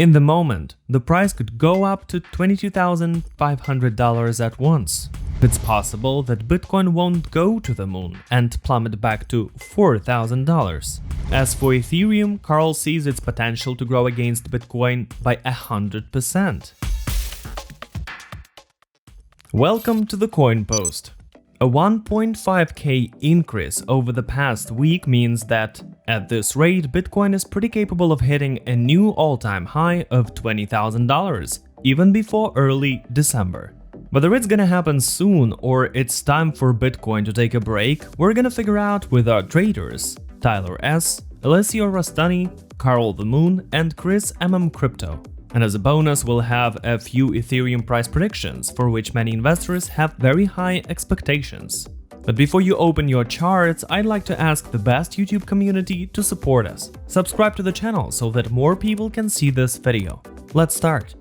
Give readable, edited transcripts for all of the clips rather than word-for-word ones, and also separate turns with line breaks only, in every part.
In the moment, the price could go up to $22,500 at once. It's possible that Bitcoin won't go to the moon and plummet back to $4,000. As for Ethereum, Carl sees its potential to grow against Bitcoin by 100%. Welcome to the Coin Post. A 1.5k increase over the past week means that, at this rate, Bitcoin is pretty capable of hitting a new all-time high of $20,000, even before early December. Whether it's gonna happen soon or it's time for Bitcoin to take a break, we're gonna figure out with our traders, Tyler S., Alessio Rastani, Carl the Moon, and Chris MmCrypto. And as a bonus, we'll have a few Ethereum price predictions, for which many investors have very high expectations. But before you open your charts, I'd like to ask the best YouTube community to support us. Subscribe to the channel so that more people can see this video. Let's start.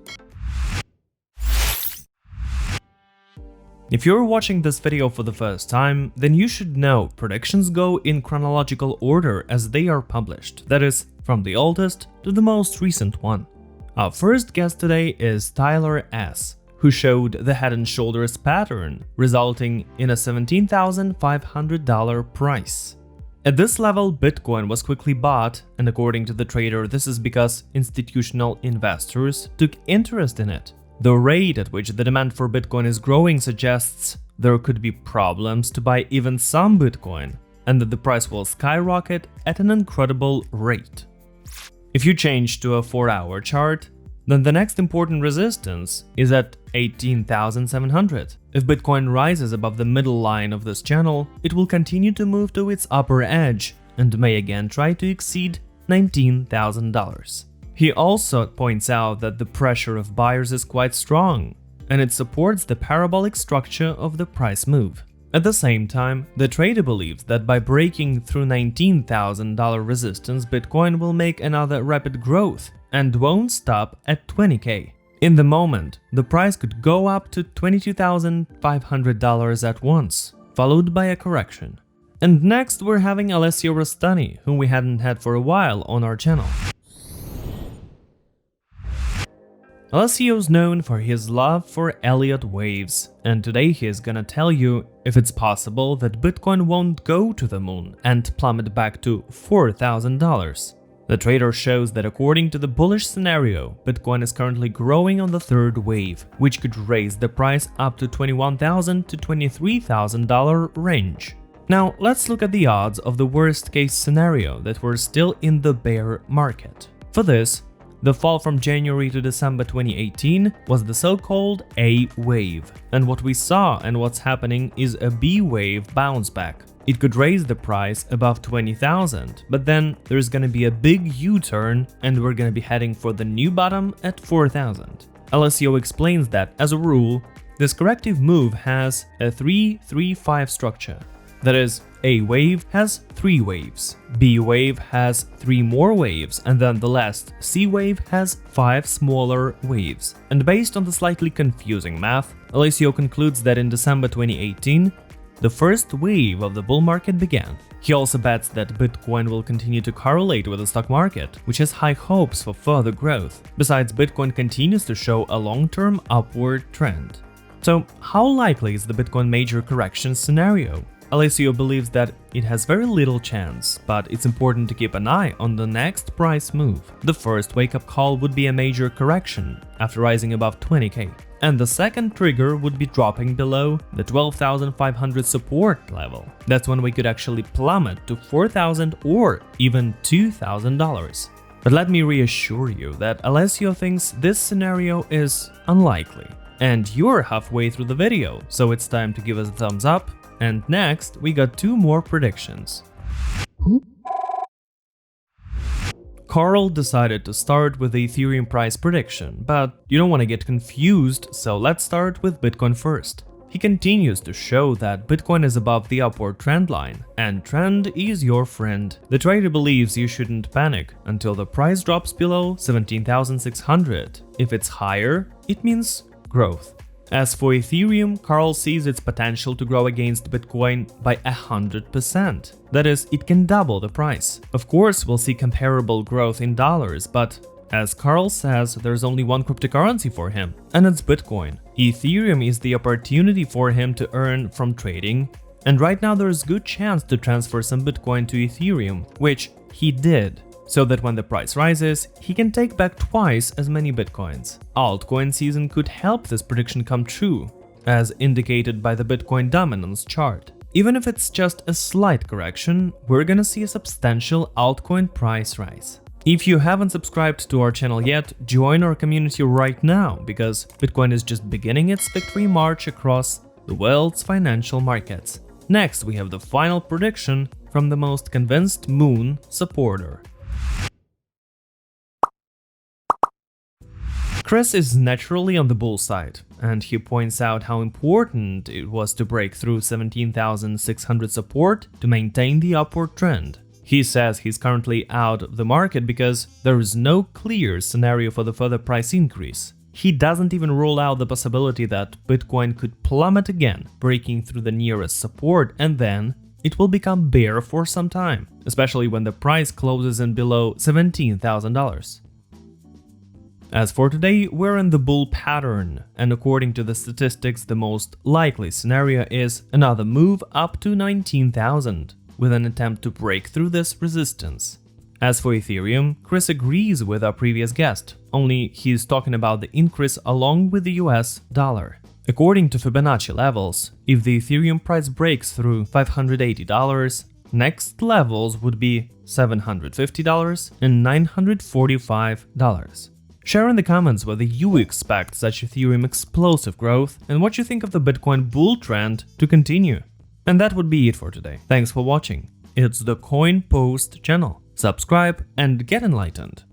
If you're watching this video for the first time, then you should know predictions go in chronological order as they are published, that is, from the oldest to the most recent one. Our first guest today is Tyler S., who showed the head and shoulders pattern, resulting in a $17,500 price. At this level, Bitcoin was quickly bought, and according to the trader, this is because institutional investors took interest in it. The rate at which the demand for Bitcoin is growing suggests there could be problems to buy even some Bitcoin, and that the price will skyrocket at an incredible rate. If you change to a 4-hour chart, then the next important resistance is at 18,700. If Bitcoin rises above the middle line of this channel, it will continue to move to its upper edge and may again try to exceed $19,000. He also points out that the pressure of buyers is quite strong, and it supports the parabolic structure of the price move. At the same time, the trader believes that by breaking through $19,000 resistance, Bitcoin will make another rapid growth and won't stop at 20k. In the moment, the price could go up to $22,500 at once, followed by a correction. And next we're having Alessio Rastani, whom we hadn't had for a while on our channel. Alessio's known for his love for Elliott waves, and today he is gonna tell you if it's possible that Bitcoin won't go to the moon and plummet back to $4,000. The trader shows that according to the bullish scenario, Bitcoin is currently growing on the third wave, which could raise the price up to $21,000 to $23,000 range. Now let's look at the odds of the worst case scenario that we're still in the bear market. For this, the fall from January to December 2018 was the so-called A wave, and what we saw and what's happening is a B wave bounce back. It could raise the price above 20,000, but then there's gonna be a big U-turn and we're gonna be heading for the new bottom at 4,000. Alessio explains that, as a rule, this corrective move has a 3-3-5 structure. That is, A wave has 3 waves, B wave has 3 more waves, and then the last C wave has 5 smaller waves. And based on the slightly confusing math, Alessio concludes that in December 2018, the first wave of the bull market began. He also bets that Bitcoin will continue to correlate with the stock market, which has high hopes for further growth. Besides, Bitcoin continues to show a long-term upward trend. So, how likely is the Bitcoin major correction scenario? Alessio believes that it has very little chance, but it's important to keep an eye on the next price move. The first wake-up call would be a major correction after rising above 20k, and the second trigger would be dropping below the 12,500 support level. That's when we could actually plummet to $4,000 or even $2,000. But let me reassure you that Alessio thinks this scenario is unlikely. And you're halfway through the video, so it's time to give us a thumbs up. And next, we got 2 more predictions. Carl decided to start with the Ethereum price prediction, but you don't want to get confused, so let's start with Bitcoin first. He continues to show that Bitcoin is above the upward trend line, and trend is your friend. The trader believes you shouldn't panic until the price drops below 17,600. If it's higher, it means growth. As for Ethereum, Carl sees its potential to grow against Bitcoin by 100%. That is, it can double the price. Of course, we'll see comparable growth in dollars, but As Carl says, there's only one cryptocurrency for him, and it's Bitcoin. Ethereum is the opportunity for him to earn from trading, and right now there's good chance to transfer some Bitcoin to Ethereum, which he did, so that when the price rises, he can take back twice as many Bitcoins. Altcoin season could help this prediction come true, as indicated by the Bitcoin dominance chart. Even if it's just a slight correction, we're gonna see a substantial altcoin price rise. If you haven't subscribed to our channel yet, join our community right now, because Bitcoin is just beginning its victory march across the world's financial markets. Next, we have the final prediction from the most convinced Moon supporter. Chris is naturally on the bull side, and he points out how important it was to break through 17,600 support to maintain the upward trend. He says he's currently out of the market because there is no clear scenario for the further price increase. He doesn't even rule out the possibility that Bitcoin could plummet again, breaking through the nearest support, and then it will become bear for some time, especially when the price closes in below $17,000. As for today, we're in the bull pattern, and according to the statistics, the most likely scenario is another move up to 19,000, with an attempt to break through this resistance. As for Ethereum, Chris agrees with our previous guest, only he's talking about the increase along with the US dollar. According to Fibonacci levels, if the Ethereum price breaks through $580, next levels would be $750 and $945. Share in the comments whether you expect such Ethereum explosive growth and what you think of the Bitcoin bull trend to continue. And that would be it for today. Thanks for watching. It's the Coin Post channel. Subscribe and get enlightened.